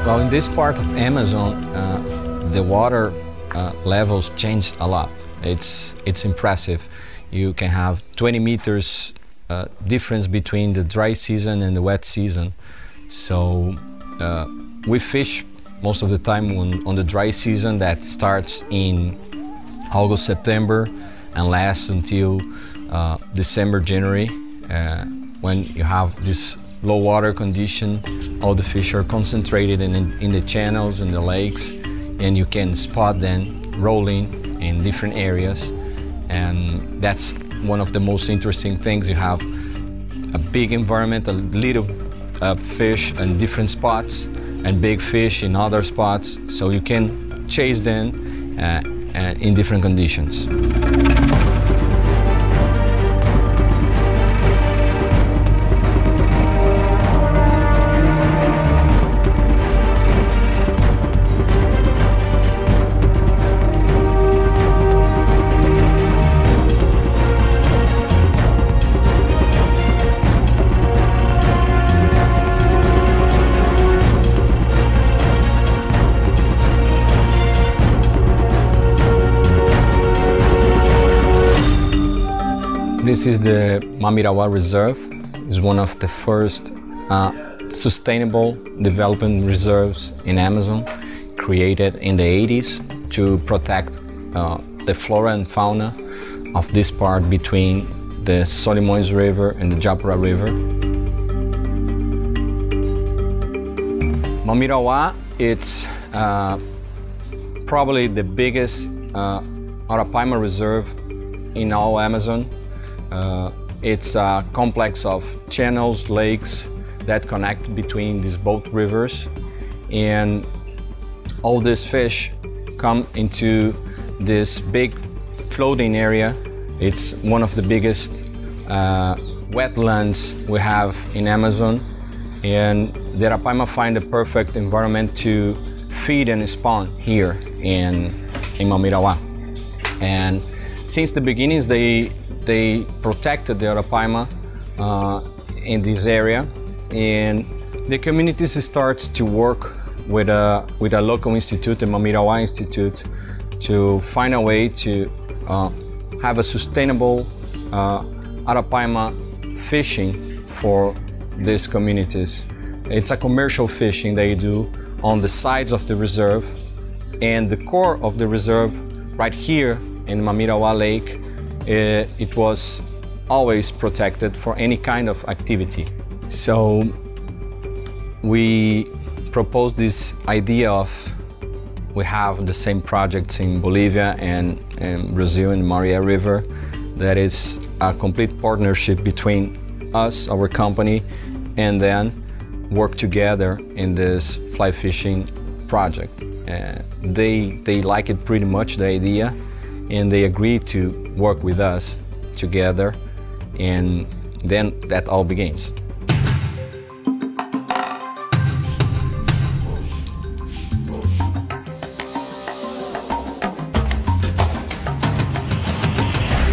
Well, in this part of Amazon, the water levels changed a lot. It's impressive. You can have 20 meters difference between the dry season and the wet season. So we fish most of the time on the dry season that starts in August, September and lasts until December, January. When you have this low water condition, all the fish are concentrated in the channels and the lakes, and you can spot them rolling in different areas. And that's one of the most interesting things. You have a big environment, a little fish in different spots and big fish in other spots, so you can chase them in different conditions. This is the Mamiraua Reserve. It's one of the first sustainable development reserves in Amazon, created in the 80s to protect the flora and fauna of this part between the Solimões River and the Japura River. Mamiraua, it's probably the biggest Arapaima reserve in all Amazon. It's a complex of channels, lakes that connect between these both rivers, and all these fish come into this big floating area. It's one of the biggest wetlands we have in Amazon, and the Arapaima find a perfect environment to feed and spawn here in Mamiraua. And since the beginnings, they protected the Arapaima in this area, and the communities starts to work with a local institute, the Mamiraua Institute, to find a way to have a sustainable Arapaima fishing for these communities. It's a commercial fishing they do on the sides of the reserve, and the core of the reserve right here in Mamiraua Lake, it was always protected for any kind of activity. So we proposed this idea of, we have the same projects in Bolivia and Brazil in the Mamiraua River, that is a complete partnership between us, our company, and then work together in this fly fishing project. They like it pretty much, the idea, and they agreed to work with us together, and then that all begins.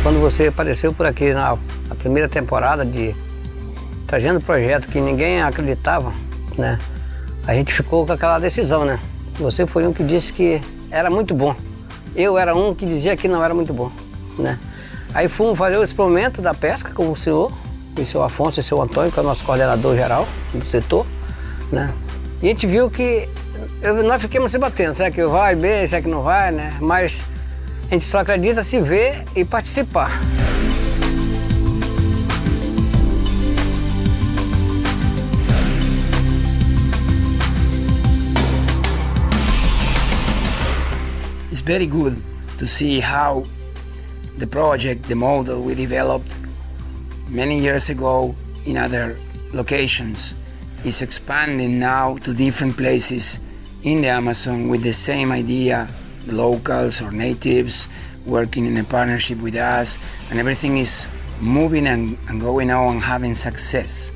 Quando você apareceu por aqui na primeira temporada, trazendo o projeto que ninguém acreditava, né? A gente ficou com aquela decisão, né? Você foi um que disse que era muito bom. Eu era um que dizia que não era muito bom, né? Aí fomos fazer o experimento da pesca com o senhor Afonso e o senhor Antônio, que é o nosso coordenador geral do setor, né? E a gente viu que nós ficamos se batendo, será que vai bem, será que não vai, né? Mas a gente só acredita se ver e participar. It's very good to see how the project, the model we developed many years ago in other locations is expanding now to different places in the Amazon with the same idea, the locals or natives working in a partnership with us, and everything is moving and going on and having success.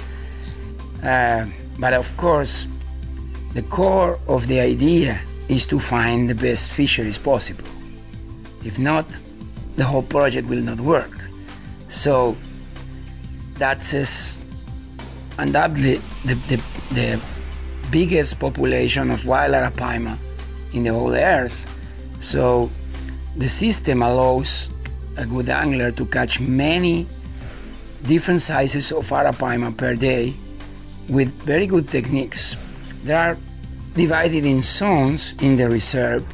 But of course, the core of the idea is to find the best fisheries possible. If not, the whole project will not work. So that's undoubtedly the biggest population of wild Arapaima in the whole earth. So the system allows a good angler to catch many different sizes of Arapaima per day with very good techniques. They are divided in zones in the reserve.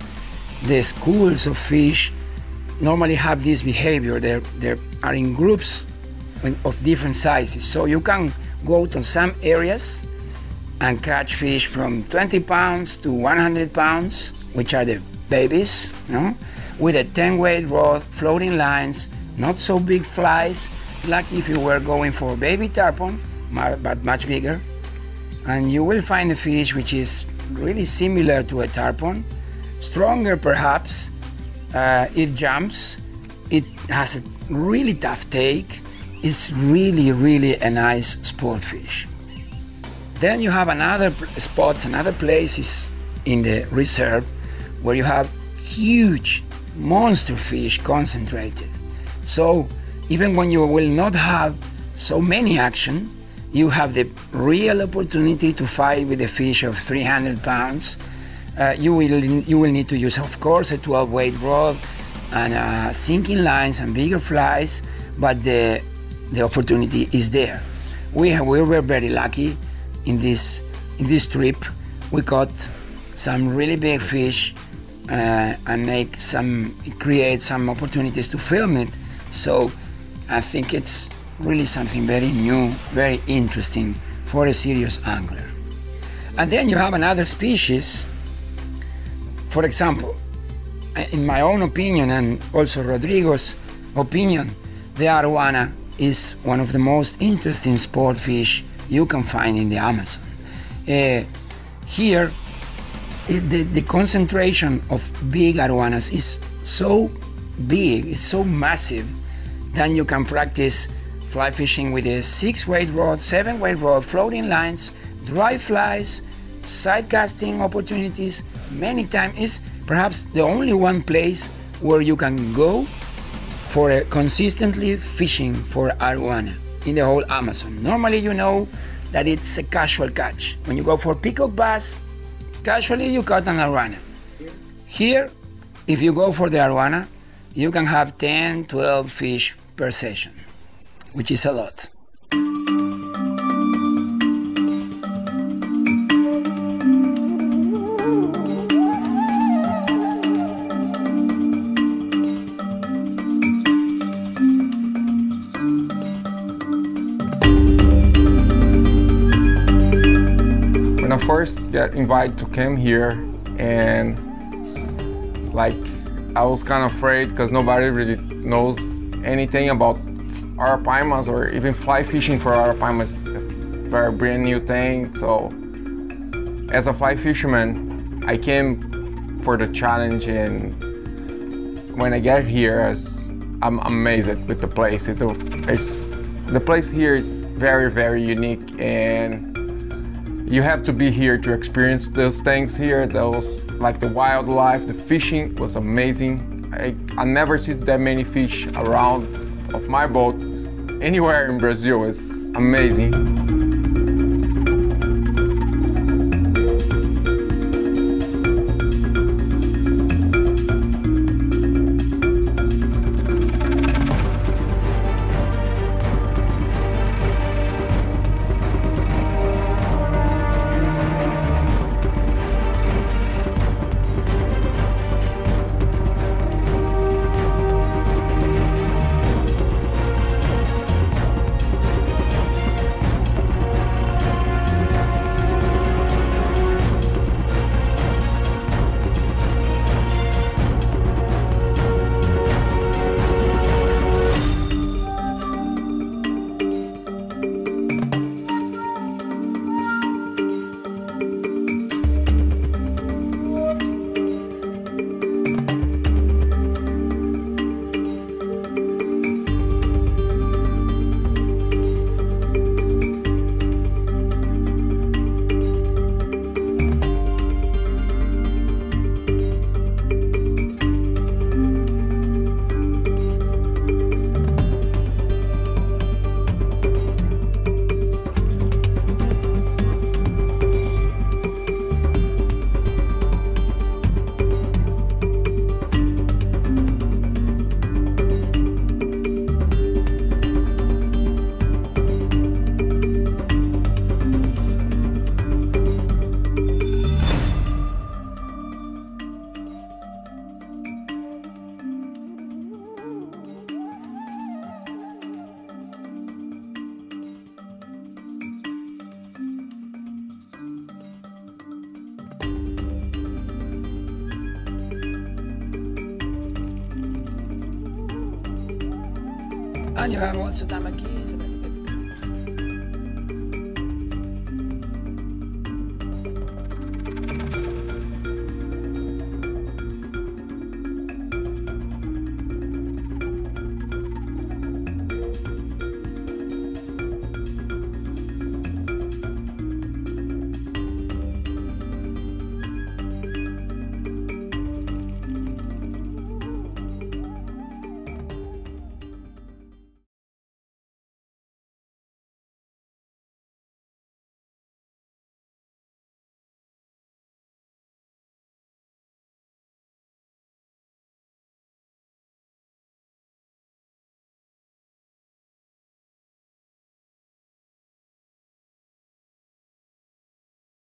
The schools of fish normally have this behavior. They are in groups of different sizes. So you can go to some areas and catch fish from 20 pounds to 100 pounds, which are the babies, with a 10-weight rod, floating lines, not so big flies, like if you were going for baby tarpon, but much bigger. And you will find a fish which is really similar to a tarpon, stronger perhaps. It jumps, it has a really tough take. It's really a nice sport fish. Then you have another spots, another places in the reserve where you have huge monster fish concentrated. So even when you will not have so many action, you have the real opportunity to fight with a fish of 300 pounds. You will need to use, of course, a 12-weight rod and sinking lines and bigger flies, but the opportunity is there. We were very lucky in this trip. We caught some really big fish and create some opportunities to film it. So I think it's really something very new, very interesting for a serious angler. And then you have another species. For example, in my own opinion and also Rodrigo's opinion, the arowana is one of the most interesting sport fish you can find in the Amazon. Here, the concentration of big arowanas is so big, it's so massive, that you can practice fly fishing with a 6-weight rod, 7-weight rod, floating lines, dry flies, side casting opportunities. Many times is perhaps the only one place where you can go for consistently fishing for arowana in the whole Amazon. Normally you know that it's a casual catch. When you go for peacock bass, casually you caught an arowana. Here, if you go for the arowana, you can have 10, 12 fish per session, which is a lot. When I first got invited to come here, and I was kind of afraid because nobody really knows anything about Arapaimas, or even fly fishing for Arapaima is a very brand new thing. So as a fly fisherman, I came for the challenge, and when I get here, I'm amazed with the place. The place here is very unique, and you have to be here to experience those things here. Those, like the wildlife, the fishing was amazing. I never see that many fish around of my boat anywhere in Brazil. It's amazing. And you have also tambaqui.